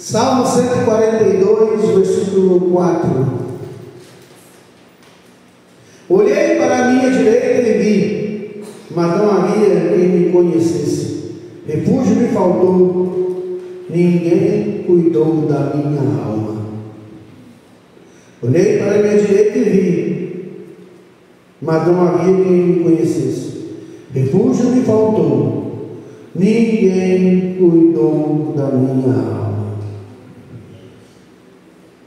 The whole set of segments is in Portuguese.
Salmo 142, versículo 4. Olhei para a minha direita e vi, mas não havia quem me conhecesse. Refúgio me faltou, ninguém cuidou da minha alma. Olhei para a minha direita e vi, mas não havia quem me conhecesse. Refúgio me faltou, ninguém cuidou da minha alma.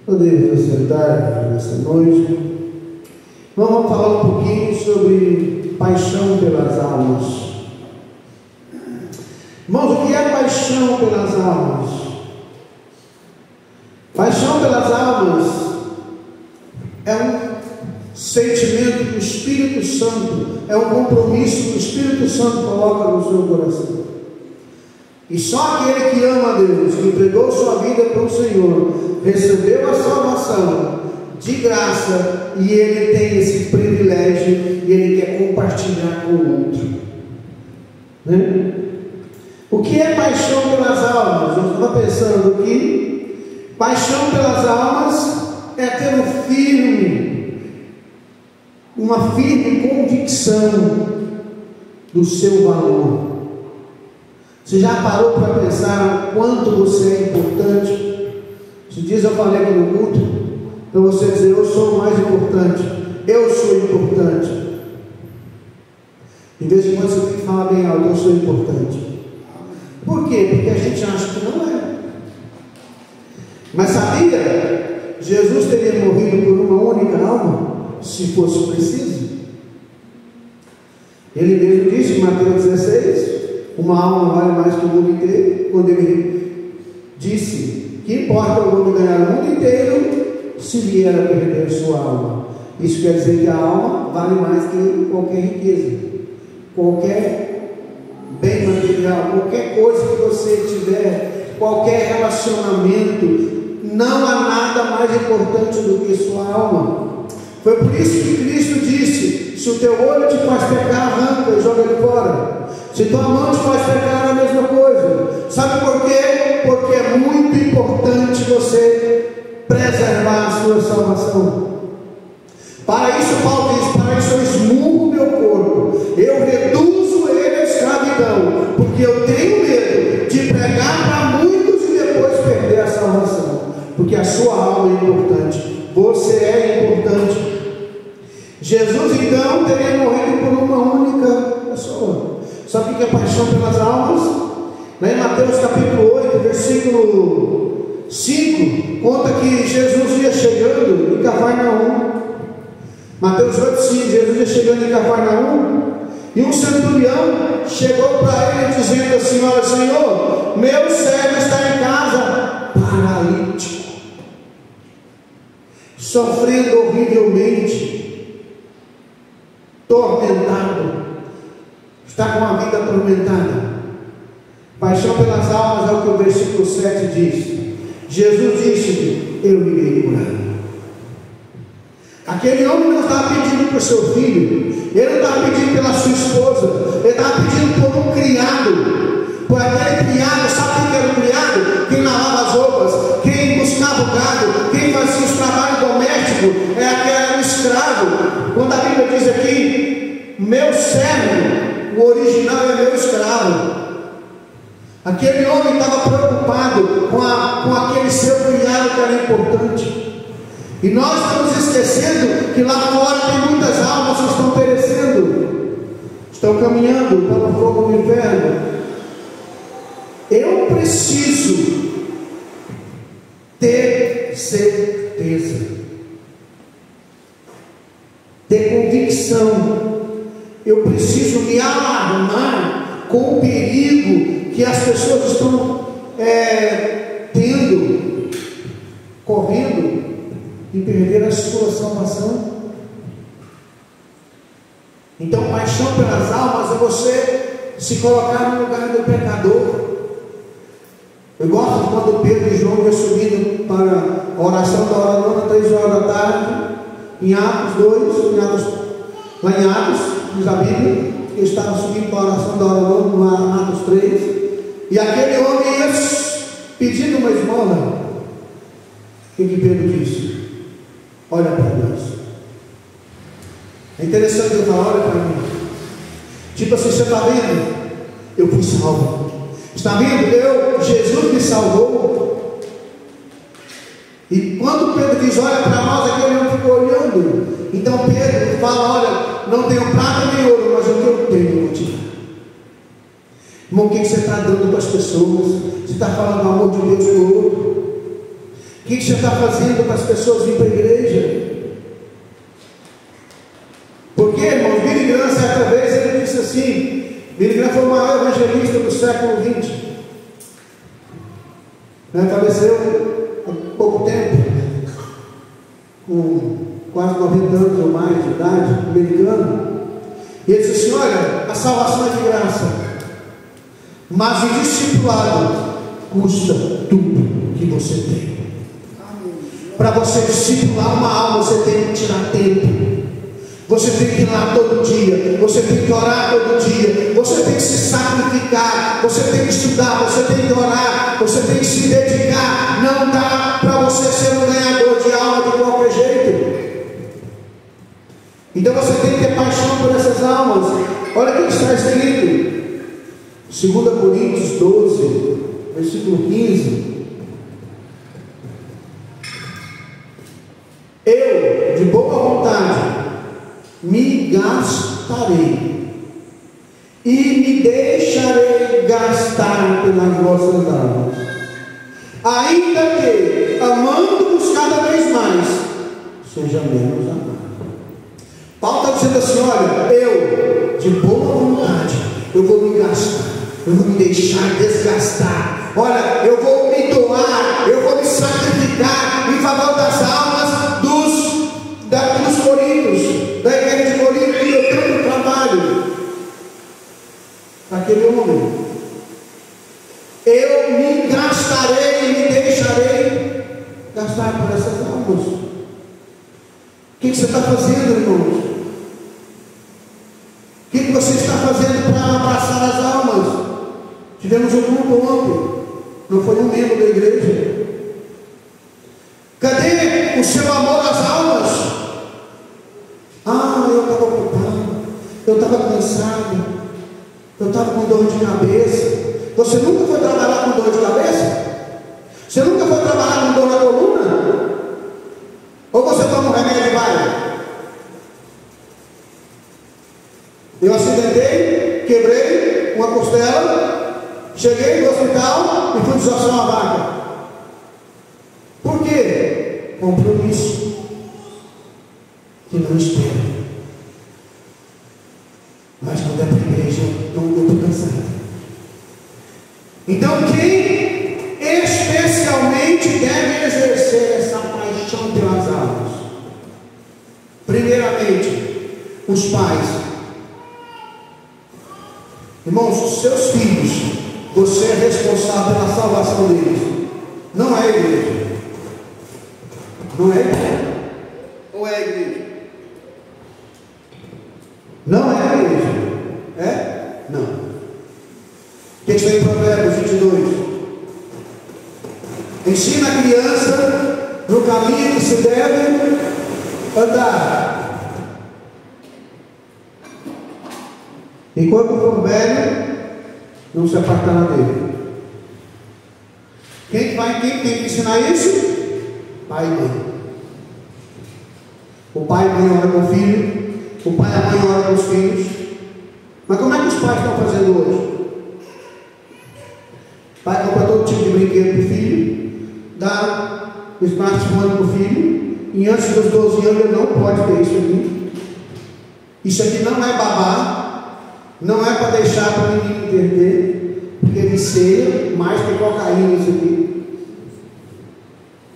Podemos nos sentar nessa noite. Vamos falar um pouquinho sobre paixão pelas almas. Irmãos, o que é paixão pelas almas? Paixão pelas almas é um sentimento que o Espírito Santo, é um compromisso que o Espírito Santo coloca no seu coração. E só aquele que ama a Deus, que entregou sua vida para o Senhor, recebeu a salvação de graça, e ele tem esse privilégio, e ele quer compartilhar com o outro, né? O que é paixão pelas almas? Eu estava pensando que paixão pelas almas é ter uma firme convicção do seu valor. Você já parou para pensar o quanto você é importante? Esses dias eu falei aqui no culto, para você dizer: eu sou o mais importante, eu sou importante. Em vez de quando você tem que falar bem alto: eu sou importante. Por quê? Porque a gente acha que não é. Mas sabia? Jesus teria morrido por uma única alma, se fosse preciso. Ele mesmo disse em Mateus 16: uma alma vale mais que o mundo inteiro. Quando ele disse que importa o homem ganhar o mundo inteiro se vier a perder sua alma. Isso quer dizer que a alma vale mais que qualquer riqueza, qualquer bem material, qualquer coisa que você tiver, qualquer relacionamento. Não há nada mais importante do que sua alma. Foi por isso que Cristo disse: se o teu olho te faz pecar, arranca e joga ele fora. Se tua mão te faz pecar, é a mesma coisa. Sabe por quê? Porque é muito importante você preservar a sua salvação. Para isso Paulo diz: para isso eu esmurro meu corpo, eu reduzo ele à escravidão, porque eu tenho medo de pregar para muitos e depois perder a salvação. Porque a sua alma é importante, você é importante. Jesus então teria morrido por uma única pessoa. Sabe o que é paixão pelas almas? Lá em Mateus capítulo 8, versículo 5, conta que Jesus ia chegando em Cafarnaum. Mateus 8, 5, Jesus ia chegando em Cafarnaum, e um centurião chegou para ele dizendo assim: olha, Senhor, meu servo está em casa paralítico, sofrendo horrivelmente, tormentado, está com a vida atormentada. Paixão pelas almas é o que o versículo 7 diz. Jesus disse: eu irei curar. Aquele homem não estava pedindo para o seu filho, ele não estava pedindo pela sua esposa, ele estava pedindo por um criado, por aquele criado. Sabe quem era o criado? Quem lavava as roupas, quem buscava o gado, quem fazia os trabalhos domésticos, era um escravo. Quando a Bíblia diz aqui, meu servo, o original é meu escravo. Aquele homem estava preocupado com aquele seu criado que era importante. E nós estamos esquecendo que lá fora tem muitas almas que estão perecendo, estão caminhando pelo fogo do inferno. Eu preciso ter certeza, ter convicção. Eu preciso me alarmar com o perigo que as pessoas estão correndo de perder a sua salvação. Então, paixão pelas almas é você se colocar no lugar do pecador. Eu gosto quando Pedro e João iam subindo para a oração da hora nona, 3 horas da tarde, em Atos 2, lá em Atos, diz a Bíblia, que eles estavam subindo para a oração da hora nona, lá em Atos 3, e aquele homem ia pedindo uma esmola. O que Pedro disse? Olha para Deus. É interessante eu falar, olha para mim. Tipo assim, você está vendo? Eu fui salvo. Está vendo? Jesus me salvou. E quando Pedro diz, olha para nós, aquele não ficou olhando. Então Pedro fala, olha, não tenho prata nem ouro, mas o que eu tenho eu vou te dar. Irmão, o que você está dando para as pessoas? Você está falando do amor de Deus para o outro? O que você está fazendo para as pessoas virem para a igreja? Porque, irmão, Billy Graham, certa vez, ele disse assim, Billy Graham foi o maior evangelista do século XX. Faleceu há pouco tempo, com quase 90 anos ou mais de idade, americano. E ele disse assim, olha, a salvação é de graça, mas o discipulado custa tudo que você tem. Para você discipular uma alma, você tem que tirar tempo. Você tem que ir lá todo dia, você tem que orar todo dia, você tem que se sacrificar, você tem que estudar, você tem que orar, você tem que se dedicar. Não dá para você ser um ganhador de alma de qualquer jeito. Então você tem que ter paixão por essas almas. Olha o que está escrito, 2 Coríntios 12, versículo 15. Eu, de boa vontade, me gastarei e me deixarei gastar pelas vossas almas, ainda que, amando-vos cada vez mais, seja menos amado. Paulo está dizendo assim, olha, eu, de boa vontade, eu vou me gastar, eu vou me deixar desgastar, olha, eu vou me doar, eu vou me sacrificar em favor das almas dos coríntios, da igreja de Corinto, e eu tanto trabalho para aquele homem. Eu me gastarei e me deixarei gastar por essas almas. O que você está fazendo, irmãos? O que você está fazendo para abraçar as almas? Tivemos um culto ontem, não foi um membro da igreja. Cadê o seu amor às almas? Eu estava ocupado, eu estava cansado, eu estava com dor de cabeça. Você nunca foi trabalhar com dor de cabeça? Você nunca foi trabalhar com dor na coluna? Ou você toma um remédio e vai? Eu acidentei, quebrei uma costela, cheguei no hospital e fui desossar uma vaca. Por quê? Compromisso que não espera. Mas quando é para a igreja, eu estou cansado. Então quem especialmente deve exercer essa paixão pelas almas? Primeiramente, os pais. Irmãos, os seus filhos, você é responsável pela salvação deles. Não é a igreja. Não é a igreja. Ou é a igreja? Não é a igreja. É? Não. O que está em Provérbios 22? Ensina a criança no caminho que se deve andar. Enquanto for velho, não se apartará dele. Quem tem que ensinar isso? Pai e mãe. O pai e a mãe oram com o filho, o pai e a mãe oram com os filhos. Mas como é que os pais estão fazendo hoje? O pai compra todo tipo de brinquedo para o filho, dá o smartphone para o filho, e antes dos 12 anos ele não pode ter isso aqui. Isso aqui não é babá, não é para deixar para o menino entender, porque vicia mais que cocaína isso aqui.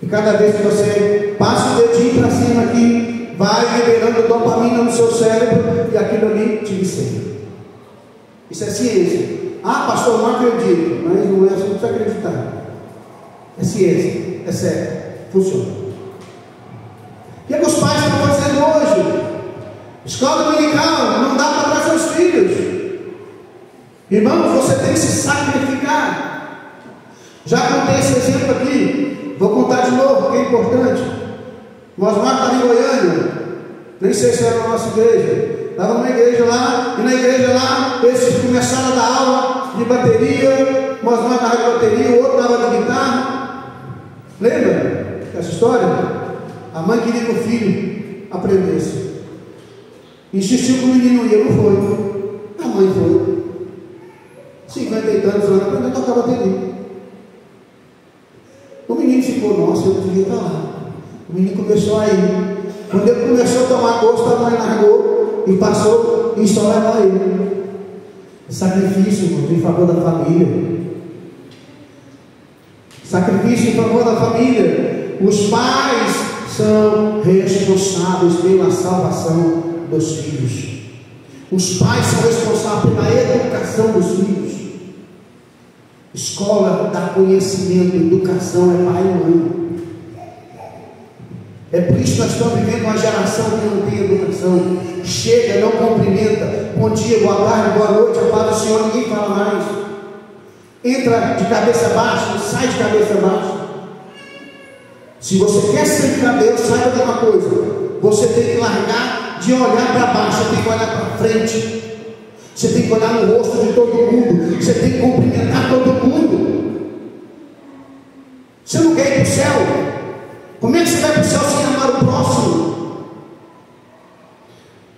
E cada vez que você passa o dedinho para cima aqui, vai liberando dopamina no seu cérebro, e aquilo ali te vicia. Isso é ciência. Ah, pastor, não acredito. Mas não é, você não precisa acreditar. É ciência, é sério, funciona. O que os pais estão fazendo hoje? Escola dominical, não dá para trazer os filhos. Irmãos, você tem que se sacrificar. Já contei esse exemplo aqui, vou contar de novo, porque é importante. Nós estávamos em Goiânia, nem sei se era na nossa igreja. Estava numa igreja lá, e na igreja lá, eles começaram a dar aula de bateria, nós estávamos de bateria, o outro estava de guitarra. Lembra essa história? A mãe queria que o filho aprendesse. Insistiu que o menino ia, não foi. A mãe foi. 50 e tantos anos, aprendeu a tocar bateria. O menino ficou, nossa, eu devia estar lá. O menino começou a ir. Quando ele começou a tomar gosto, a mãe largou e passou e só levou ele. Sacrifício, irmãos, em favor da família. Sacrifício em favor da família. Os pais são responsáveis pela salvação dos filhos. Os pais são responsáveis pela educação dos filhos. Escola dá conhecimento, educação é pai e mãe. É por isso que nós estamos vivendo uma geração que não tem educação. Chega, não cumprimenta. Bom dia, boa tarde, boa noite, a paz do Senhor, ninguém fala mais. Entra de cabeça baixa, sai de cabeça baixa. Se você quer ser de cabelo, saiba de uma coisa. Você tem que largar de olhar para baixo, você tem que olhar para frente. Você tem que olhar no rosto de todo mundo. Você tem que cumprimentar todo mundo. Você não quer ir para o céu? Como é que você vai para o céu sem amar o próximo?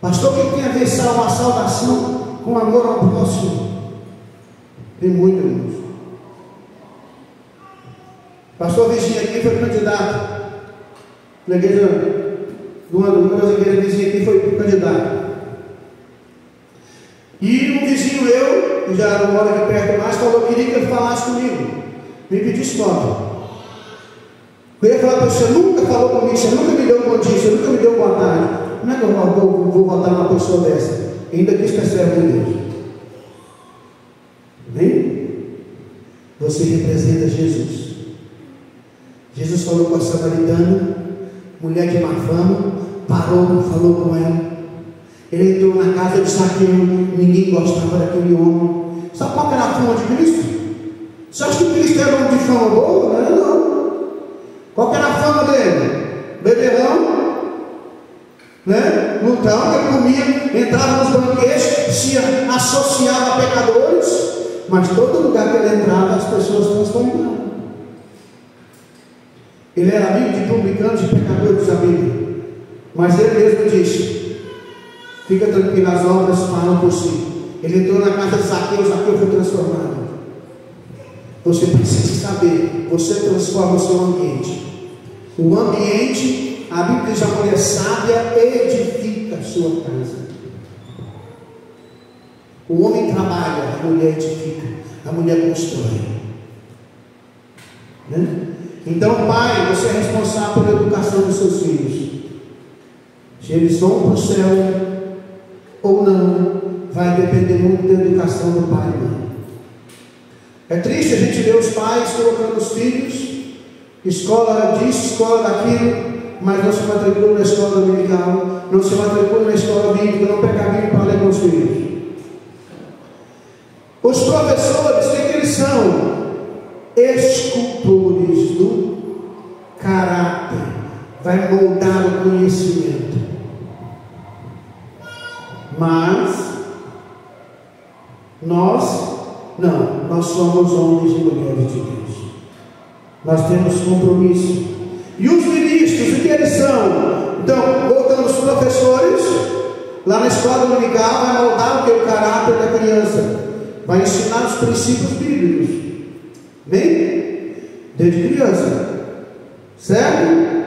Pastor, o que tem a ver uma saudação com amor ao próximo? Tem muito, irmãos. Pastor Virgínio aqui foi candidato na igreja, uma das igrejas vizinhas aqui foi candidato. E um vizinho meu, que já não mora aqui perto mais, falou que queria que ele falasse comigo, me pedisse nota. Eu ia falar para você, nunca falou comigo, você nunca me deu um bom dia, você nunca me deu boa tarde. Como é que eu vou votar numa pessoa dessa? Ainda que isso é servo de Deus. Amém? Você representa Jesus. Jesus falou com a samaritana, mulher de má fama, parou, falou com ela. Ele entrou na casa de Zaqueu, ninguém gostava daquele homem. Sabe qual era a fama de Cristo? Você acha que Cristo era um homem de fama boa? Não era, não. Qual era a fama dele? Beberrão, né? Lutão, que ele comia, entrava nos banquetes, se associava a pecadores, mas todo lugar que ele entrava, as pessoas transformavam. Ele era amigo de publicanos e pecadores da Bíblia, mas ele mesmo disse: fica tranquilo, as obras falam por si. Ele entrou na casa de Zaqueu, Zaqueu foi transformado. Você precisa saber, você transforma o seu ambiente. O ambiente, a Bíblia diz: a mulher sábia edifica a sua casa. O homem trabalha, a mulher edifica, a mulher constrói. Né? Então, pai, você é responsável pela educação dos seus filhos. Se eles vão para o céu ou não, vai depender muito da educação do pai e mãe. É triste a gente ver os pais colocando os filhos, escola disso, escola daquilo, mas não se matriculam na escola dominical, não se matriculam na escola bíblica, não pega a Bíblia para ler com os filhos. Os professores, o que eles são? Escultores do caráter, vai moldar o conhecimento. Mas nós somos homens e mulheres de Deus. Nós temos compromisso. E os ministros, o que eles são? Então, voltando aos professores, lá na escola dominical, vai moldar o que? O caráter da criança, vai ensinar os princípios bíblicos. Bem? Desde criança. Certo?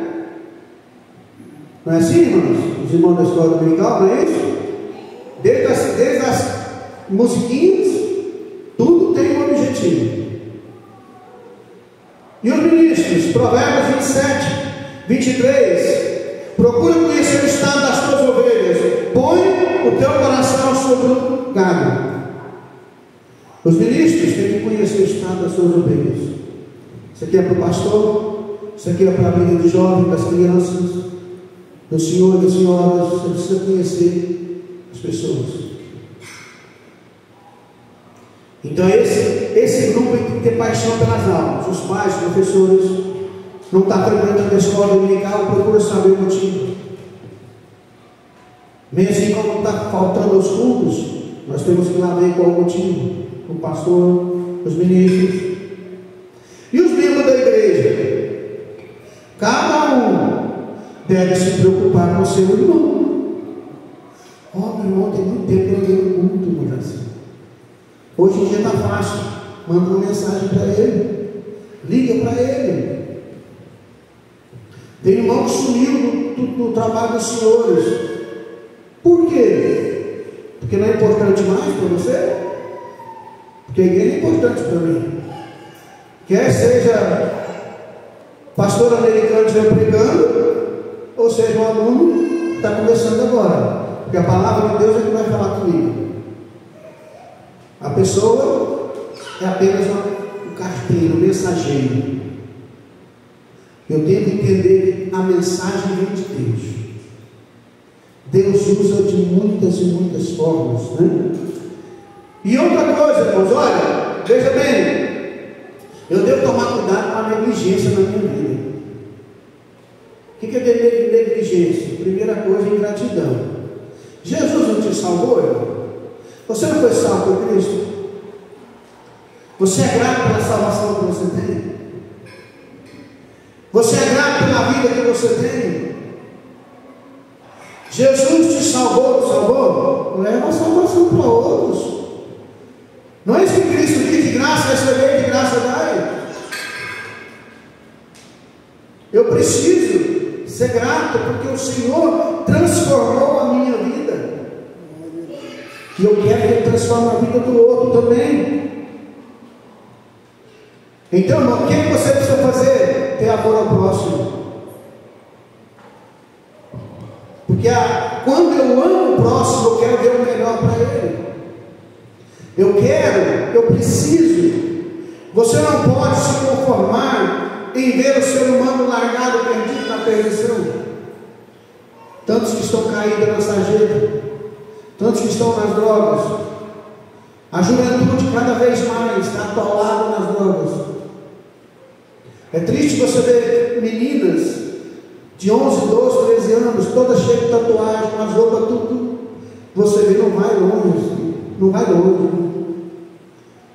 Não é assim, irmãos? Os irmãos da escola dominical, não é isso? Desde as musiquinhas, tudo tem um objetivo. E os ministros, Provérbios 27, 23, procura conhecer o estado das tuas ovelhas, põe o teu coração sobre o gado. Os ministros têm que conhecer o estado das suas ovelhas. Isso aqui é para o pastor, isso aqui é para a vida de jovens, das crianças, do senhor e das senhoras. Você precisa conhecer as pessoas. Então esse grupo tem que ter paixão pelas almas. Os pais, os professores, não está frequentando a escola dominical, procura saber o motivo. Mesmo como está faltando aos cultos, nós temos que lá ver qual o motivo. O pastor, os ministros e os membros da igreja. Cada um deve se preocupar com o seu irmão. Meu irmão, tem muito tempo que eu não tenho culto, meu assim. Hoje em dia está fácil. Manda uma mensagem para ele. Liga para ele. Tem irmão que sumiu no trabalho dos senhores. Por quê? Porque não é importante mais para você? Porque a igreja é importante para mim. Quer seja pastor americano estiver pregando, ou seja um aluno que está começando agora. Porque a palavra de Deus é que vai falar comigo. A pessoa é apenas um carteiro, um mensageiro. Eu tenho que entender que a mensagem vem de Deus. Deus usa de muitas e muitas formas, né? E outra coisa, irmãos, olha, veja bem, eu devo tomar cuidado com a negligência na minha vida. O que é negligência? Primeira coisa, ingratidão. Jesus não te salvou, irmão? Você não foi salvo por Cristo? Você é grato pela salvação que você tem? Você é grato pela vida que você tem? Jesus te salvou? Leva a salvação para outros. Não é isso que Cristo diz: de graça receber, de graça dai. Eu preciso ser grato porque o Senhor transformou a minha vida. E eu quero que Ele transforme a vida do outro também. Então, irmão, o que você precisa fazer? Ter amor ao próximo. Porque quando eu amo o próximo, eu quero ver o melhor para ele. Eu preciso. Você não pode se conformar em ver o ser humano largado, perdido na perdição. Tantos que estão caídos na sarjeta, tantos que estão nas drogas. A juventude cada vez mais está atolada nas drogas. É triste você ver meninas de 11, 12, 13 anos, todas cheias de tatuagem, com as roupas tudo. Você vê, não vai longe, assim, não vai longe.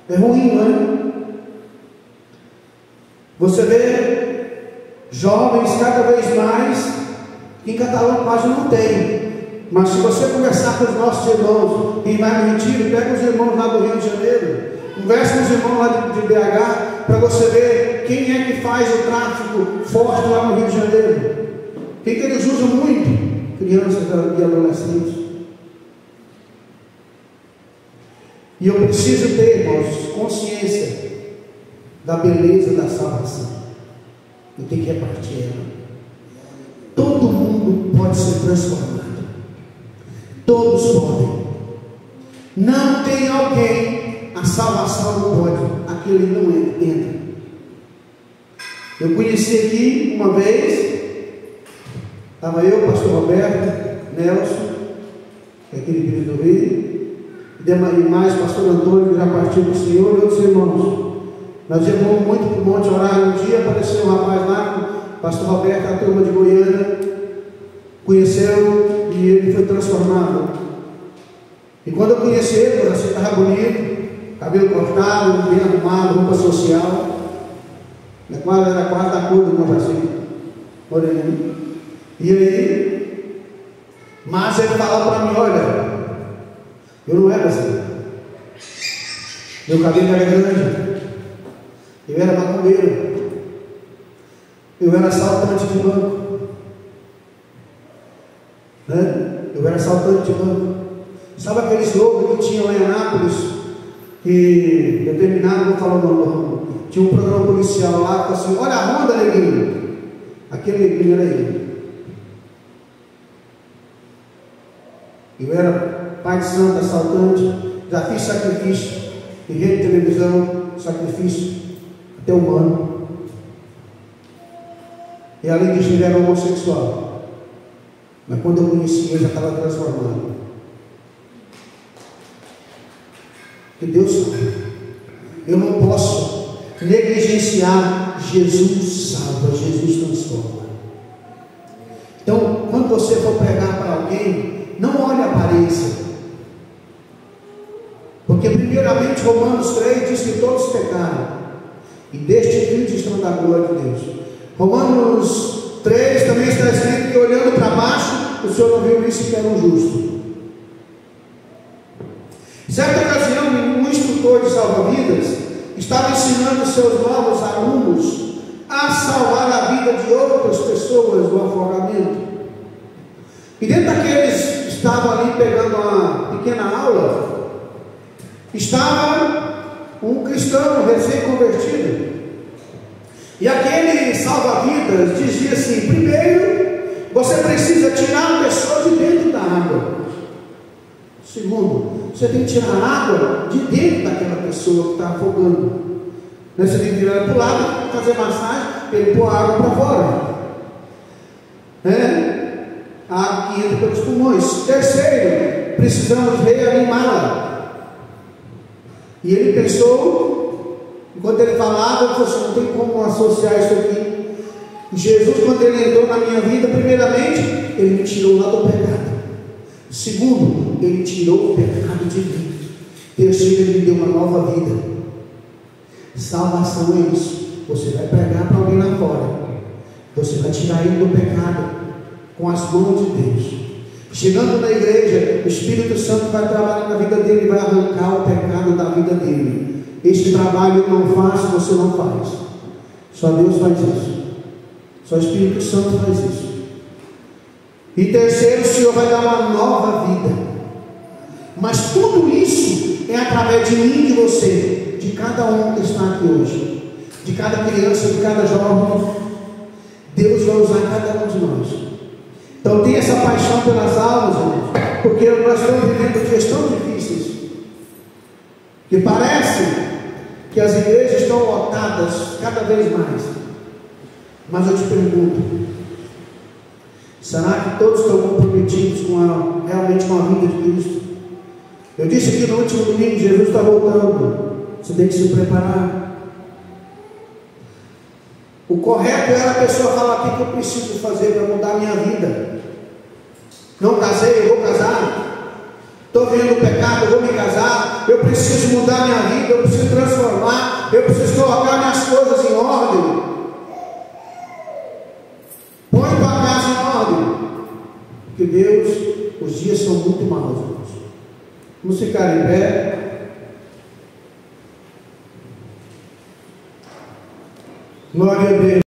É ruim, não é? Você vê jovens cada vez mais, que em Catalão quase não tem. Mas se você conversar com os nossos irmãos, quem vai no retiro, pega os irmãos lá do Rio de Janeiro, conversa com os irmãos lá de BH, para você ver quem é que faz o tráfico forte lá no Rio de Janeiro. Quem que eles usam muito? Crianças e adolescentes. E eu preciso ter, irmãos, consciência da beleza da salvação. Eu tenho que repartir ela. Todo mundo pode ser transformado. Todos podem. Não tem alguém, a salvação não pode, aquele não entra. Eu conheci aqui uma vez, estava eu, pastor Roberto, Nelson, que é aquele igreja do Rio, e mais pastor Antônio, que já partiu do Senhor, e outros irmãos. Nós íamos muito para o Monte orar. Um dia apareceu um rapaz lá, pastor Roberto, a turma de Goiânia, conheceu e ele foi transformado. E quando eu conheci ele, assim, estava bonito, cabelo cortado, bem arrumado, roupa social, era quase da cor do meu assim, moreno. E aí, mas ele falou para mim: olha, eu não era assim, meu cabelo era grande, eu era macumbeiro, eu era assaltante de banco, né? Eu era assaltante de banco. Sabe aquele slogan que tinha lá em Anápolis, que determinado, vou falar o nome, tinha um programa policial lá que assim: olha a Honda, neguinho. Aquele neguinho era ele. Eu era pai de santo, assaltante, já fiz sacrifício em rede de televisão, sacrifício até humano. E além disso, ele era homossexual. Mas quando eu conheci ele, já estava transformado. Que Deus sabe. Eu não posso negligenciar. Jesus salva, Jesus transforma. Então, quando você for pregar para alguém, não olhe a aparência. Porque primeiramente Romanos 3 diz que todos pecaram e destituídos estão da glória de Deus. Romanos 3 também está escrito que olhando para baixo, o Senhor não viu isso que era um justo. Certa ocasião, um instrutor de salva-vidas estava ensinando seus novos alunos a salvar a vida de outras pessoas do afogamento. E dentro daqueles que estavam ali pegando uma pequena aula, estava um cristão recém-convertido. E aquele salva-vidas dizia assim: primeiro, você precisa tirar a pessoa de dentro da água. Segundo, você tem que tirar a água de dentro daquela pessoa que está afogando. Você tem que virar para o lado, fazer massagem, para ele pôr a água para fora. A água que entra pelos pulmões. Terceiro, precisamos reanimá-la. E ele pensou, enquanto ele falava, ele falou assim: não tem como associar isso aqui. Jesus, quando ele entrou na minha vida, primeiramente, ele me tirou lá do pecado. Segundo, ele tirou o pecado de mim. Terceiro, ele me deu uma nova vida. Salvação é isso. Você vai pregar para alguém lá fora, você vai tirar ele do pecado com as mãos de Deus. Chegando na igreja, o Espírito Santo vai trabalhar na vida dele e vai arrancar o pecado da vida dele. Este trabalho eu não faço, você não faz. Só Deus faz isso. Só o Espírito Santo faz isso. E terceiro, o Senhor vai dar uma nova vida. Mas tudo isso é através de mim e de você, de cada um que está aqui hoje, de cada criança, de cada jovem. Deus vai usar cada um de nós. Então tenha essa paixão pelas almas, irmãos, porque nós estamos vivendo dias tão difíceis, que parece que as igrejas estão lotadas cada vez mais. Mas eu te pergunto, será que todos estão comprometidos realmente com a vida de Cristo? Eu disse aqui no último domingo, Jesus está voltando. Você tem que se preparar. O correto era a pessoa falar: o que eu preciso fazer para mudar a minha vida? Não casei, eu vou casar. Estou vendo o pecado, eu vou me casar. Eu preciso mudar a minha vida, eu preciso transformar, eu preciso colocar minhas coisas em ordem. Põe tua casa em ordem. Porque Deus, os dias são muito maus, irmãos. Vamos ficar em pé. Glória a Deus.